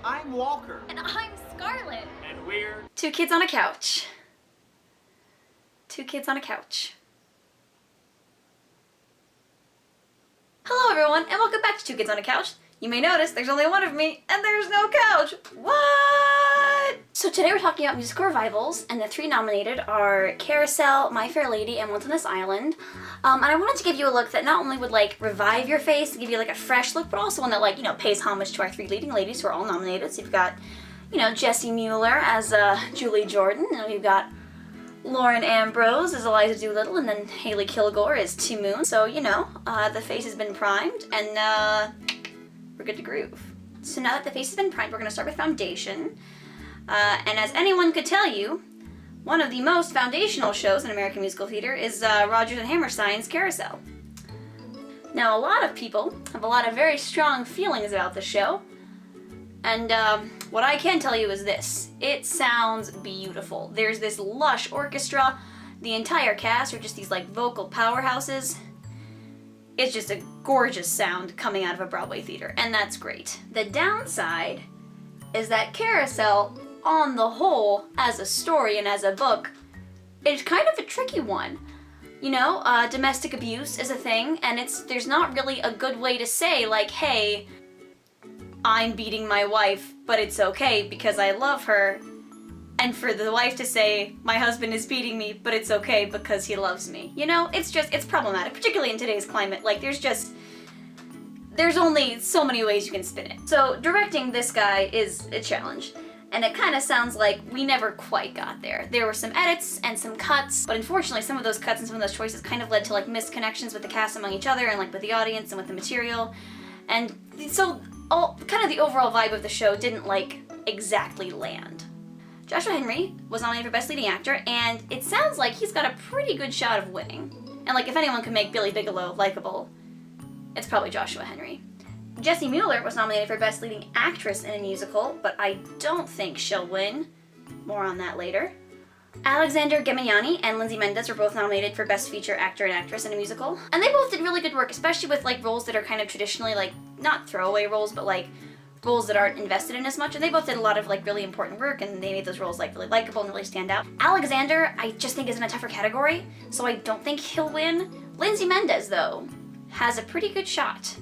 I'm Walker. And I'm Scarlett. And we're... Two kids on a couch. Two kids on a couch. Hello everyone, and welcome back to Two Kids on a Couch. You may notice there's only one of me, and there's no couch. What? So today we're talking about musical revivals, and the three nominated are Carousel, My Fair Lady, and Once on This Island. And I wanted to give you a look that not only would like revive your face and give you like a fresh look, but also one that like, you know, pays homage to our three leading ladies who are all nominated. So you've got, you know, Jessie Mueller as Julie Jordan, and we've got Lauren Ambrose as Eliza Doolittle, and then Haley Kilgore as Ti Moon. So, you know, the face has been primed, and we're good to groove. So now that the face has been primed, we're going to start with foundation. And as anyone could tell you, one of the most foundational shows in American musical theater is Rodgers and Hammerstein's Carousel. Now, a lot of people have a lot of very strong feelings about the show, and what I can tell you is this: it sounds beautiful. There's this lush orchestra, the entire cast are just these like vocal powerhouses. It's just a gorgeous sound coming out of a Broadway theater, and that's great. The downside is that Carousel, on the whole, as a story and as a book, is kind of a tricky one. You know, domestic abuse is a thing, and there's not really a good way to say, like, hey, I'm beating my wife, but it's okay because I love her. And for the wife to say, my husband is beating me, but it's okay because he loves me. You know, it's problematic, particularly in today's climate. Like, there's only so many ways you can spin it. So directing this guy is a challenge. And it kind of sounds like we never quite got there. There were some edits and some cuts, but unfortunately some of those cuts and some of those choices kind of led to like misconnections with the cast among each other and like with the audience and with the material. And so kind of the overall vibe of the show didn't like exactly land. Joshua Henry was nominated for Best Leading Actor, and it sounds like he's got a pretty good shot of winning. And like if anyone can make Billy Bigelow likable, it's probably Joshua Henry. Jessie Mueller was nominated for Best Leading Actress in a Musical, but I don't think she'll win. More on that later. Alexander Gemignani and Lindsay Mendez were both nominated for Best Feature Actor and Actress in a Musical. And they both did really good work, especially with like roles that are kind of traditionally like, not throwaway roles, but like roles that aren't invested in as much. And they both did a lot of like really important work, and they made those roles like really likable and really stand out. Alexander, I just think is in a tougher category, so I don't think he'll win. Lindsay Mendez, though, has a pretty good shot.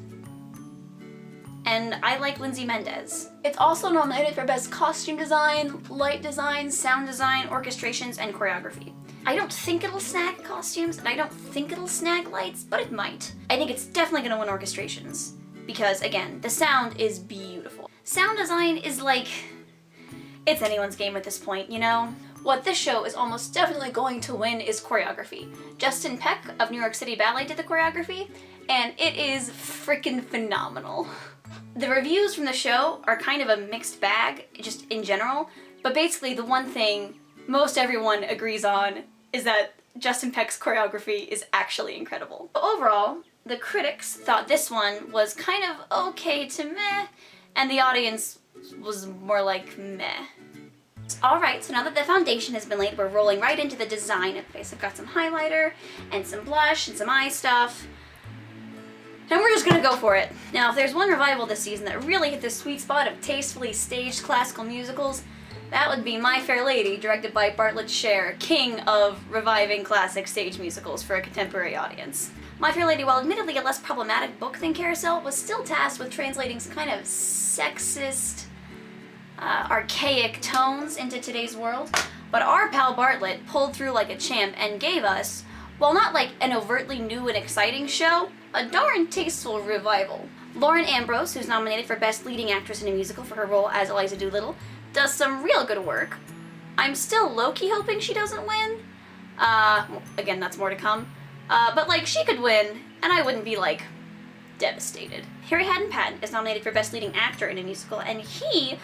And I like Lindsay Mendez. It's also nominated for Best Costume Design, Light Design, Sound Design, Orchestrations, and Choreography. I don't think it'll snag costumes, and I don't think it'll snag lights, but it might. I think it's definitely gonna win Orchestrations, because again, the sound is beautiful. Sound design is like, it's anyone's game at this point, you know? What this show is almost definitely going to win is choreography. Justin Peck of New York City Ballet did the choreography, and it is freaking phenomenal. The reviews from the show are kind of a mixed bag, just in general, but basically the one thing most everyone agrees on is that Justin Peck's choreography is actually incredible. Overall, the critics thought this one was kind of okay to meh, and the audience was more like meh. Alright, so now that the foundation has been laid, we're rolling right into the design of the face. I've got some highlighter, and some blush, and some eye stuff. And we're just gonna go for it. Now, if there's one revival this season that really hit the sweet spot of tastefully staged classical musicals, that would be My Fair Lady, directed by Bartlett Sher, king of reviving classic stage musicals for a contemporary audience. My Fair Lady, while admittedly a less problematic book than Carousel, was still tasked with translating some kind of sexist, archaic tones into today's world. But our pal Bartlett pulled through like a champ and gave us, while not like an overtly new and exciting show, a darn tasteful revival. Lauren Ambrose, who's nominated for Best Leading Actress in a Musical for her role as Eliza Doolittle, does some real good work. I'm still low-key hoping she doesn't win. Again, that's more to come. But like, she could win, and I wouldn't be like, devastated. Harry Haddon Patton is nominated for Best Leading Actor in a Musical, and he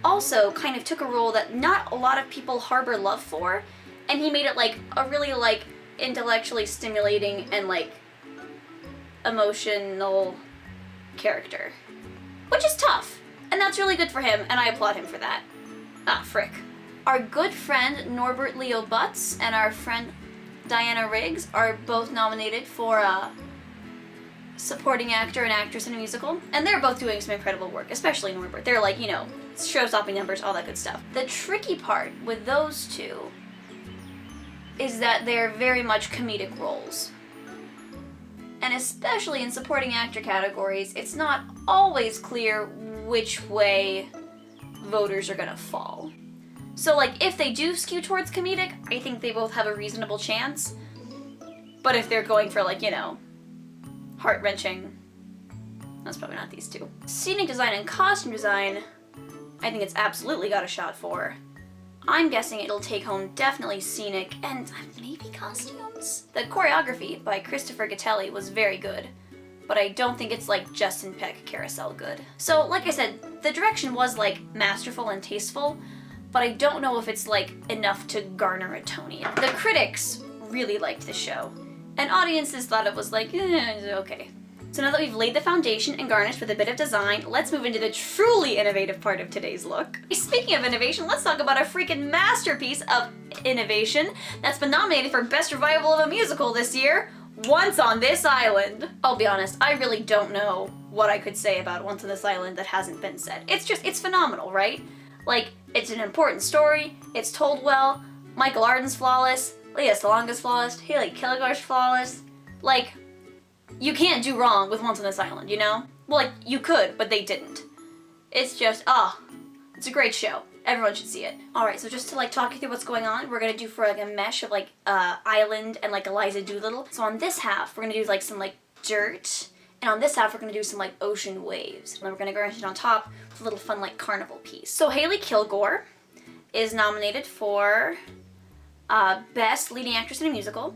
also kind of took a role that not a lot of people harbor love for, and he made it like a really like intellectually stimulating and like emotional character, which is tough, and that's really good for him, and I applaud him for that. Ah, frick. Our good friend Norbert Leo Butz and our friend Diana Riggs are both nominated for supporting actor and actress in a musical, and they're both doing some incredible work, especially Norbert. They're like, you know, show-stopping numbers, all that good stuff. The tricky part with those two is that they're very much comedic roles. And especially in supporting actor categories, it's not always clear which way voters are gonna fall. So like, if they do skew towards comedic, I think they both have a reasonable chance. But if they're going for like, you know, heart-wrenching, that's probably not these two. Scenic design and costume design, I think it's absolutely got a shot for. I'm guessing it'll take home definitely scenic and maybe costumes? The choreography by Christopher Gattelli was very good, but I don't think it's like Justin Peck Carousel good. So like I said, the direction was like masterful and tasteful, but I don't know if it's like enough to garner a Tony. The critics really liked the show, and audiences thought it was like, okay. So now that we've laid the foundation and garnished with a bit of design, let's move into the truly innovative part of today's look. Speaking of innovation, let's talk about a freaking masterpiece of innovation that's been nominated for Best Revival of a Musical this year, Once on This Island. I'll be honest, I really don't know what I could say about Once on This Island that hasn't been said. It's phenomenal, right? Like, it's an important story, it's told well, Michael Arden's flawless, Lea Salonga's flawless, Haley Kilgar's flawless. Like, you can't do wrong with Once on This Island, you know? Well, like, you could, but they didn't. It's just, it's a great show. Everyone should see it. Alright, so just to like talk you through what's going on, we're gonna do for like a mesh of like Island and like Eliza Doolittle. So on this half, we're gonna do like some like dirt, and on this half, we're gonna do some like ocean waves. And then we're gonna garnish it on top with a little fun like carnival piece. So Haley Kilgore is nominated for Best Leading Actress in a Musical,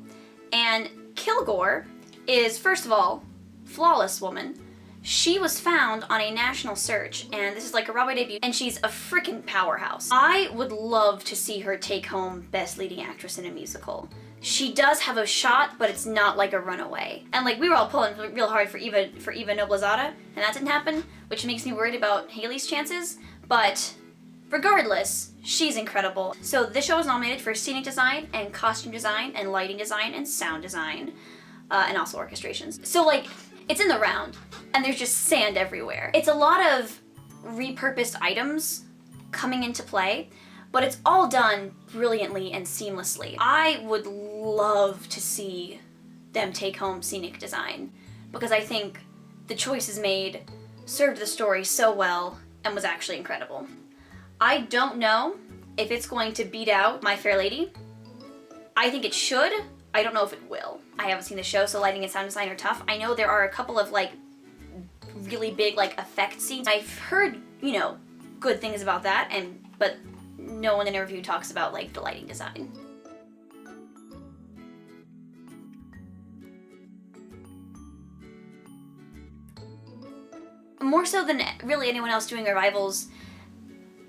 and Kilgore is, first of all, flawless woman. She was found on a national search, and this is like a Broadway debut, and she's a freaking powerhouse. I would love to see her take home Best Leading Actress in a Musical. She does have a shot, but it's not like a runaway. And like, we were all pulling real hard for Eva Noblezada, and that didn't happen, which makes me worried about Haley's chances, but regardless, she's incredible. So this show was nominated for scenic design and costume design and lighting design and sound design. And also orchestrations. So like, it's in the round, and there's just sand everywhere. It's a lot of repurposed items coming into play, but it's all done brilliantly and seamlessly. I would love to see them take home scenic design, because I think the choices made served the story so well and was actually incredible. I don't know if it's going to beat out My Fair Lady. I think it should. I don't know if it will. I haven't seen the show, so lighting and sound design are tough. I know there are a couple of like really big like effect scenes. I've heard, you know, good things about that, but no one in a review talks about like the lighting design. More so than really anyone else doing revivals,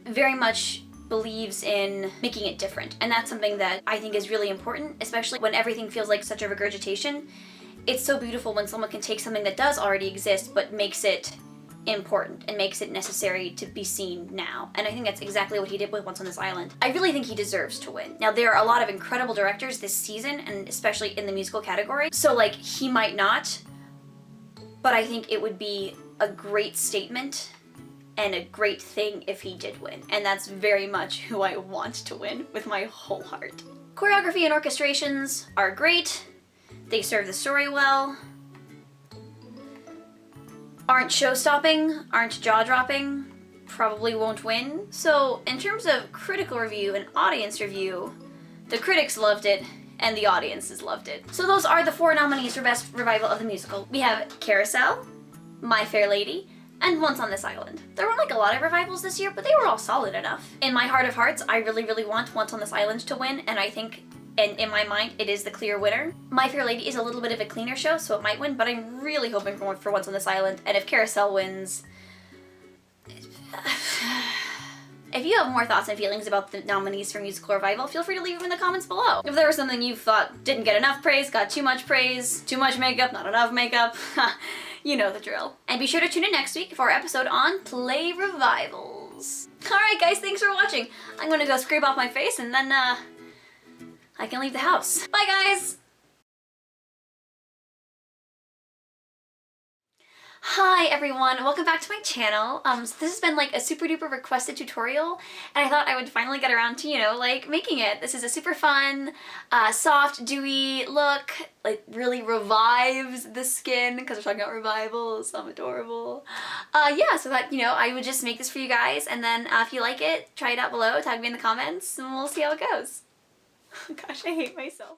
very much believes in making it different, and that's something that I think is really important, especially when everything feels like such a regurgitation. It's so beautiful when someone can take something that does already exist but makes it important and makes it necessary to be seen now, and I think that's exactly what he did with Once on This Island. I really think he deserves to win. Now, there are a lot of incredible directors this season, and especially in the musical category, so like, he might not, but I think it would be a great statement and a great thing if he did win. And that's very much who I want to win with my whole heart. Choreography and orchestrations are great. They serve the story well. Aren't show-stopping, aren't jaw-dropping, probably won't win. So in terms of critical review and audience review, the critics loved it and the audiences loved it. So those are the 4 nominees for Best Revival of the Musical. We have Carousel, My Fair Lady, and Once on This Island. There weren't like a lot of revivals this year, but they were all solid enough. In my heart of hearts, I really, really want Once on This Island to win, and I think, and in my mind, it is the clear winner. My Fair Lady is a little bit of a cleaner show, so it might win, but I'm really hoping for Once on This Island, and if Carousel wins... If you have more thoughts and feelings about the nominees for Musical Revival, feel free to leave them in the comments below. If there was something you thought didn't get enough praise, got too much praise, too much makeup, not enough makeup, you know the drill. And be sure to tune in next week for our episode on play revivals. Alright guys, thanks for watching. I'm gonna go scrape off my face and then I can leave the house. Bye guys! Hi everyone, welcome back to my channel. So this has been like a super duper requested tutorial, and I thought I would finally get around to, like making it. This is a super fun, soft, dewy look, like really revives the skin, because we're talking about revivals, so I'm adorable. Yeah, so that, I would just make this for you guys, and then if you like it, try it out below, tag me in the comments, and we'll see how it goes. Gosh, I hate myself.